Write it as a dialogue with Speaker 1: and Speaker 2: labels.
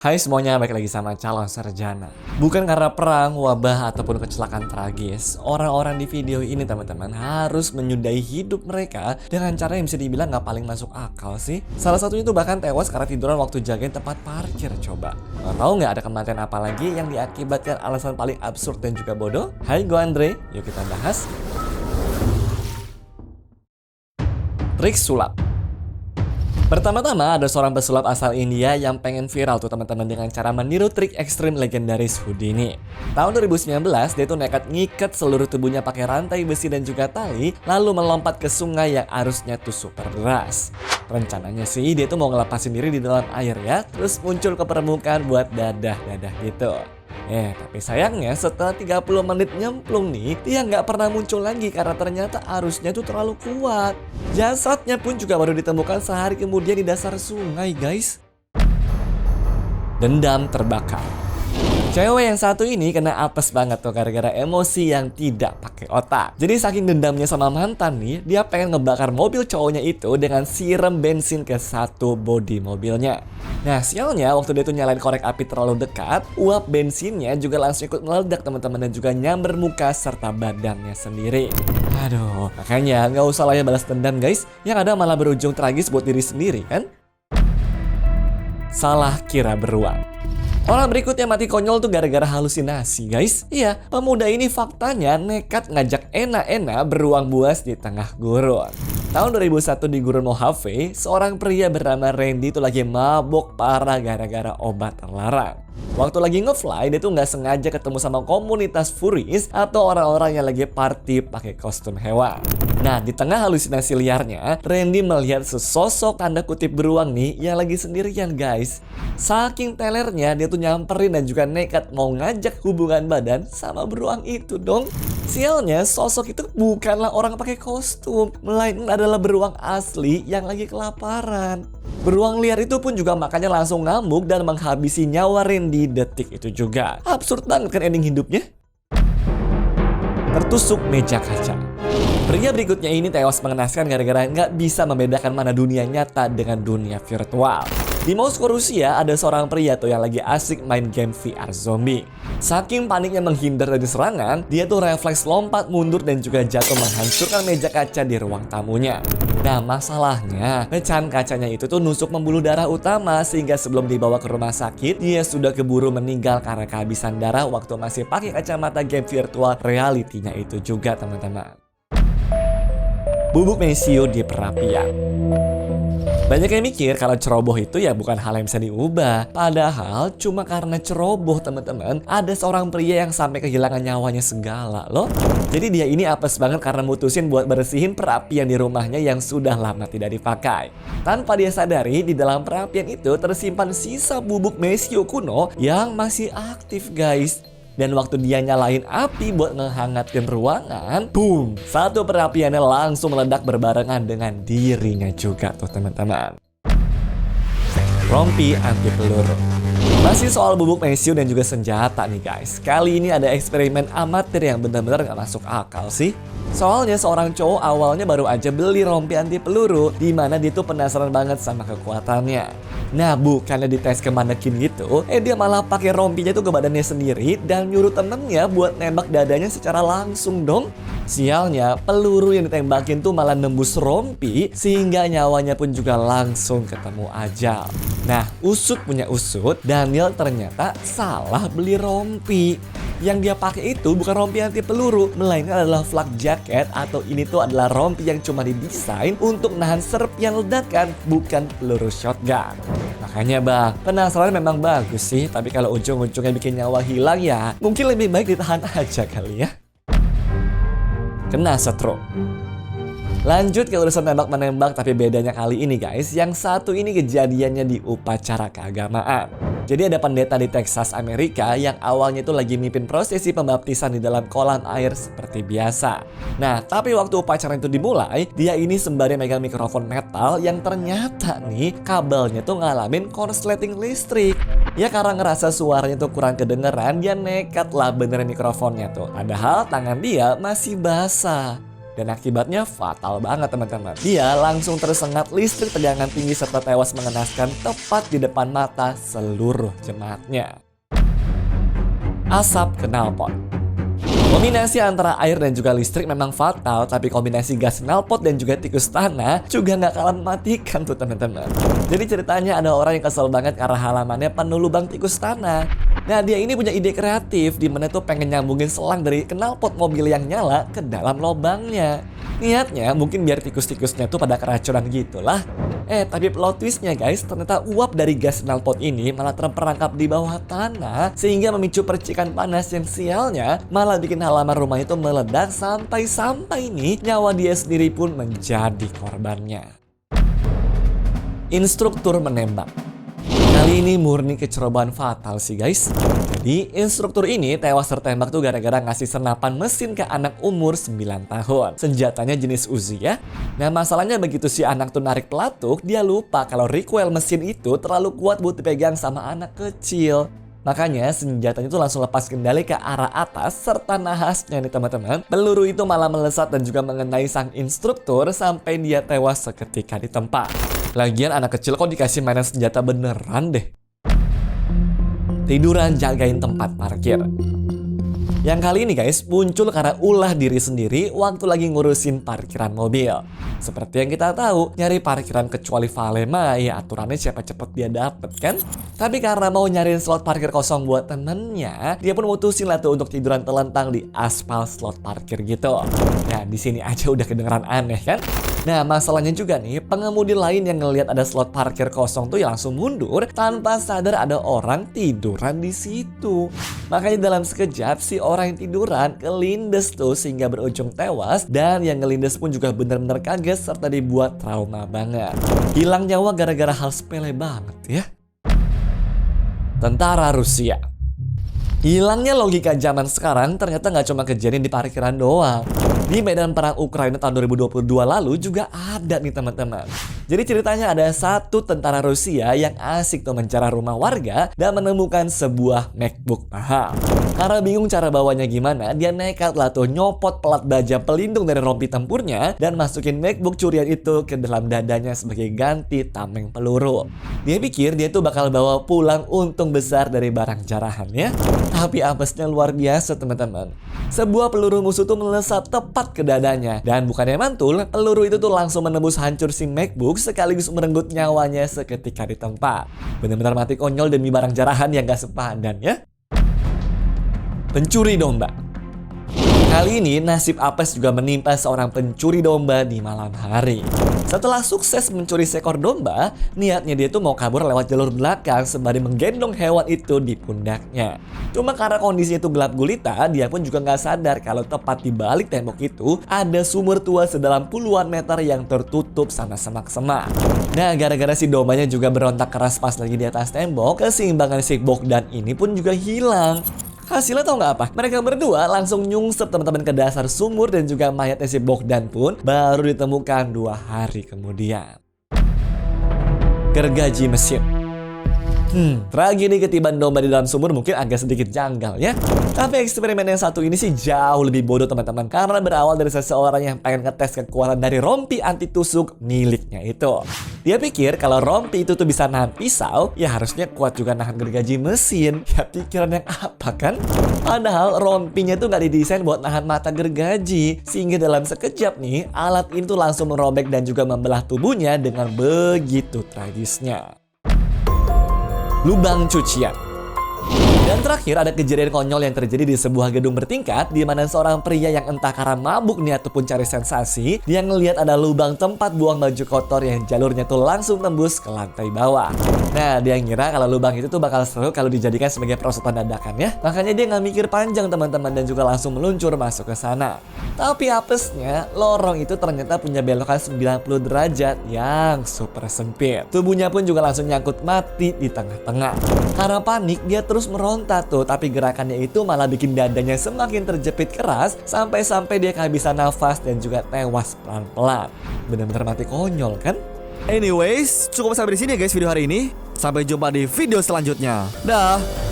Speaker 1: Hai semuanya, balik lagi sama calon sarjana. Bukan karena perang, wabah, ataupun kecelakaan tragis, orang-orang di video ini teman-teman harus menyudahi hidup mereka dengan cara yang bisa dibilang nggak paling masuk akal sih. Salah satunya itu bahkan tewas karena tiduran waktu jagain tempat parkir coba. Mau tahu nggak ada kematian apa lagi yang diakibatkan alasan paling absurd dan juga bodoh? Hai, gue Andre, yuk kita bahas. Trik sulap. Pertama-tama ada seorang pesulap asal India yang pengen viral tuh teman-teman dengan cara meniru trik ekstrim legendaris Houdini. Tahun 2019 dia tuh nekat ngikat seluruh tubuhnya pakai rantai besi dan juga tali, lalu melompat ke sungai yang arusnya tuh super deras. Rencananya sih dia tuh mau ngelepasin diri di dalam air ya, terus muncul ke permukaan buat dadah-dadah gitu. Tapi sayangnya setelah 30 menit nyemplung nih, dia nggak pernah muncul lagi karena ternyata arusnya tuh terlalu kuat. Jasadnya pun juga baru ditemukan sehari kemudian di dasar sungai, guys. Dendam terbakar. Cewek yang satu ini kena apes banget tuh gara-gara emosi yang tidak pakai otak. Jadi saking dendamnya sama mantan nih, dia pengen ngebakar mobil cowoknya itu dengan siram bensin ke satu bodi mobilnya. Nah sialnya waktu dia tuh nyalain korek api terlalu dekat, uap bensinnya juga langsung ikut meledak teman-teman dan juga nyamber muka serta badannya sendiri. Aduh, makanya nggak usah lah ya balas dendam guys, yang ada malah berujung tragis buat diri sendiri kan? Salah kira beruang. Orang berikutnya mati konyol tuh gara-gara halusinasi guys. Iya, pemuda ini faktanya nekat ngajak enak-enak beruang buas di tengah gurun. Tahun 2001 di Gurun Mojave, seorang pria bernama Randy tuh lagi mabok parah gara-gara obat terlarang. Waktu lagi nge-fly, dia tuh nggak sengaja ketemu sama komunitas furries atau orang-orang yang lagi party pakai kostum hewan. Nah, di tengah halusinasi liarnya, Randy melihat sesosok tanda kutip beruang nih yang lagi sendirian guys. Saking telernya, dia tuh nyamperin dan juga nekat mau ngajak hubungan badan sama beruang itu dong. Sialnya, sosok itu bukanlah orang pakai kostum, melainkan adalah beruang asli yang lagi kelaparan. Beruang liar itu pun juga makanya langsung ngamuk dan menghabisi nyawa Randy detik itu juga. Absurd banget kan ending hidupnya? Tertusuk meja kaca. Pria berikutnya ini tewas mengenaskan gara-gara nggak bisa membedakan mana dunia nyata dengan dunia virtual. Di Moskow, Rusia, ada seorang pria tuh yang lagi asik main game VR zombie. Saking paniknya menghindar dari serangan, dia tuh refleks lompat mundur dan juga jatuh menghancurkan meja kaca di ruang tamunya. Nah masalahnya, pecahan kacanya itu tuh nusuk pembuluh darah utama sehingga sebelum dibawa ke rumah sakit, dia sudah keburu meninggal karena kehabisan darah waktu masih pakai kacamata game virtual reality-nya itu juga teman-teman. Bubuk mesiu di perapian. Banyak yang mikir kalau ceroboh itu ya bukan hal yang bisa diubah. Padahal cuma karena ceroboh teman-teman, ada seorang pria yang sampai kehilangan nyawanya segala loh. Jadi dia ini apes banget karena mutusin buat bersihin perapian di rumahnya yang sudah lama tidak dipakai. Tanpa dia sadari, di dalam perapian itu tersimpan sisa bubuk mesiu kuno yang masih aktif guys. Dan waktu dia nyalain api buat ngehangatin ruangan, boom! Satu perapiannya langsung meledak berbarengan dengan dirinya juga tuh teman-teman. Rompi anti peluru. Masih soal bubuk mesiu dan juga senjata nih guys. Kali ini ada eksperimen amatir yang benar-benar gak masuk akal sih. Soalnya seorang cowok awalnya baru aja beli rompi anti peluru, dimana dia tuh penasaran banget sama kekuatannya. Nah bukannya dites ke manekin gitu, dia malah pakai rompinya tuh ke badannya sendiri dan nyuruh temennya buat nembak dadanya secara langsung dong. Sialnya peluru yang ditembakin tuh malah nembus rompi sehingga nyawanya pun juga langsung ketemu ajal. Nah usut punya usut, Daniel ternyata salah beli rompi. Yang dia pakai itu bukan rompi anti peluru, melainkan adalah flak jacket atau ini tuh adalah rompi yang cuma didesain untuk nahan serpian ledakan, bukan peluru shotgun. Makanya bang, penasaran memang bagus sih, tapi kalau ujung-ujungnya bikin nyawa hilang ya mungkin lebih baik ditahan aja kali ya. Kena stroke. Lanjut ke urusan tembak-menembak, tapi bedanya kali ini guys, yang satu ini kejadiannya di upacara keagamaan. Jadi ada pendeta di Texas, Amerika yang awalnya itu lagi mimpin prosesi pembaptisan di dalam kolam air seperti biasa. Nah, tapi waktu upacara itu dimulai, dia ini sembari megang mikrofon metal yang ternyata nih kabelnya tuh ngalamin korsleting listrik. Ya karena ngerasa suaranya tuh kurang kedengeran, dia nekat lah benerin mikrofonnya tuh. Padahal tangan dia masih basah. Dan akibatnya fatal banget teman-teman. Dia langsung tersengat listrik tegangan tinggi serta tewas mengenaskan tepat di depan mata seluruh jemaatnya. Asap knalpot. Kombinasi antara air dan juga listrik memang fatal, tapi kombinasi gas knalpot dan juga tikus tanah juga nggak kalah mematikan tuh teman-teman. Jadi ceritanya ada orang yang kesel banget karena halamannya penuh lubang tikus tanah. Nah dia ini punya ide kreatif di mana tuh pengen nyambungin selang dari knalpot mobil yang nyala ke dalam lubangnya. Niatnya mungkin biar tikus-tikusnya tuh pada keracunan gitulah. Tapi plot twistnya guys, ternyata uap dari gas knalpot ini malah terperangkap di bawah tanah sehingga memicu percikan panas yang sialnya malah bikin halaman rumah itu meledak sampai nih nyawa dia sendiri pun menjadi korbannya. Instruktur menembak. Kali ini murni kecerobohan fatal sih guys. Jadi instruktur ini tewas tertembak tuh gara-gara ngasih senapan mesin ke anak umur 9 tahun. Senjatanya jenis Uzi ya. Nah masalahnya begitu si anak tuh narik pelatuk, dia lupa kalau recoil mesin itu terlalu kuat buat dipegang sama anak kecil. Makanya senjatanya itu langsung lepas kendali ke arah atas serta nahasnya nih teman-teman. Peluru itu malah melesat dan juga mengenai sang instruktur sampai dia tewas seketika di tempat. Lagian anak kecil kok dikasih mainan senjata beneran deh. Tiduran jagain tempat parkir. Yang kali ini guys muncul karena ulah diri sendiri waktu lagi ngurusin parkiran mobil. Seperti yang kita tahu, nyari parkiran kecuali vale mah ya aturannya siapa cepet dia dapet kan. Tapi karena mau nyariin slot parkir kosong buat temennya, dia pun mutusin lah tuh untuk tiduran telentang di aspal slot parkir gitu. Nah di sini aja udah kedengeran aneh kan. Nah masalahnya juga nih, pengemudi lain yang ngelihat ada slot parkir kosong tuh ya langsung mundur tanpa sadar ada orang tiduran di situ. Makanya dalam sekejap si orang yang tiduran kelindes tuh sehingga berujung tewas, dan yang ngelindes pun juga bener-bener kaget serta dibuat trauma banget. Hilang nyawa gara-gara hal sepele banget ya. Tentara Rusia. Hilangnya logika zaman sekarang ternyata nggak cuma kejadian di parkiran doang. Di medan perang Ukraina tahun 2022 lalu juga ada nih teman-teman. Jadi ceritanya ada satu tentara Rusia yang asik tuh mencari rumah warga dan menemukan sebuah MacBook mahal. Karena bingung cara bawanya gimana, dia nekat lah tuh nyopot pelat baja pelindung dari rompi tempurnya dan masukin MacBook curian itu ke dalam dadanya sebagai ganti tameng peluru. Dia pikir dia tuh bakal bawa pulang untung besar dari barang jarahannya. Tapi apesnya luar biasa teman-teman. Sebuah peluru musuh tuh melesat tepat ke dadanya. Dan bukannya mantul, peluru itu tuh langsung menembus hancur si MacBook sekaligus merenggut nyawanya seketika di tempat. Benar-benar mati konyol demi barang jarahan yang gak sepadan ya. Pencuri domba. Kali ini nasib apes juga menimpa seorang pencuri domba di malam hari. Setelah sukses mencuri seekor domba, niatnya dia tuh mau kabur lewat jalur belakang sembari menggendong hewan itu di pundaknya. Cuma karena kondisinya itu gelap gulita, dia pun juga nggak sadar kalau tepat di balik tembok itu ada sumur tua sedalam puluhan meter yang tertutup sama semak-semak. Nah, gara-gara si dombanya juga berontak keras pas lagi di atas tembok, keseimbangan si Bogdan ini pun juga hilang. Hasilnya tau nggak apa? Mereka berdua langsung nyungsep teman-teman ke dasar sumur dan juga mayatnya si Bogdan pun baru ditemukan 2 hari kemudian. Gergaji mesin. Tragedi ketiban domba di dalam sumur mungkin agak sedikit janggal ya. Tapi eksperimen yang satu ini sih jauh lebih bodoh teman-teman. Karena berawal dari seseorang yang pengen ngetes kekuatan dari rompi anti tusuk miliknya itu. Dia pikir kalau rompi itu tuh bisa nahan pisau, ya harusnya kuat juga nahan gergaji mesin. Ya pikiran yang apa kan? Padahal rompinya tuh gak didesain buat nahan mata gergaji. Sehingga dalam sekejap nih, alat itu langsung merobek dan juga membelah tubuhnya dengan begitu tragisnya. Lubang cucian. Dan terakhir ada kejadian konyol yang terjadi di sebuah gedung bertingkat di mana seorang pria yang entah karena mabuk nih ataupun cari sensasi, dia ngelihat ada lubang tempat buang baju kotor yang jalurnya tuh langsung tembus ke lantai bawah. Nah, dia ngira kalau lubang itu tuh bakal seru kalau dijadikan sebagai perosotan dadakan ya. Makanya dia nggak mikir panjang teman-teman dan juga langsung meluncur masuk ke sana. Tapi apesnya, lorong itu ternyata punya belokan 90 derajat yang super sempit. Tubuhnya pun juga langsung nyangkut mati di tengah-tengah. Karena panik, dia terus meronta tuh, tapi gerakannya itu malah bikin dadanya semakin terjepit keras sampai-sampai dia kehabisan nafas dan juga tewas pelan-pelan. Bener-bener mati konyol kan?
Speaker 2: Anyways, cukup sampai di sini ya guys video hari ini. Sampai jumpa di video selanjutnya. Dah.